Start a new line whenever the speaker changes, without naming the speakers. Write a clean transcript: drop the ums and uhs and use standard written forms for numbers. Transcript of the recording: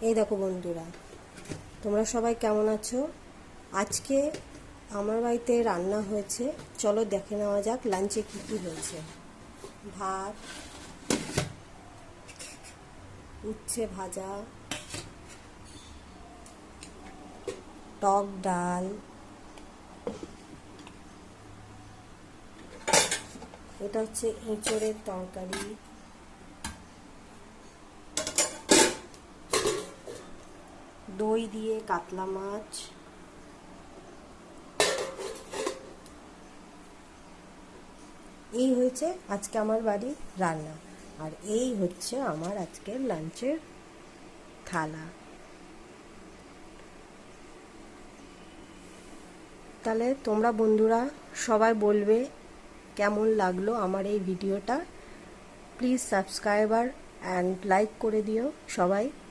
এই দেখো বন্ধুরা, তোমরা সবাই কেমন আছো? আজকে আমার বাড়িতে রান্না হয়েছে, চলো দেখে নেওয়া যাক লাঞ্চে কী কী হয়েছে। ভাত, উচ্ছে ভাজা, টক ডাল, এটা হচ্ছে এঁচোড়ের তরকারি, দই দিয়ে কাতলা মাছ, এই হয়েছে আজকে আমার বাড়ির রান্না। আর এই হচ্ছে আমার আজকের লাঞ্চের থালা। তাহলে তোমরা বন্ধুরা সবাই বলবে কেমন লাগলো আমার এই ভিডিওটা। প্লিজ সাবস্ক্রাইবার অ্যান্ড লাইক করে দিও সবাই।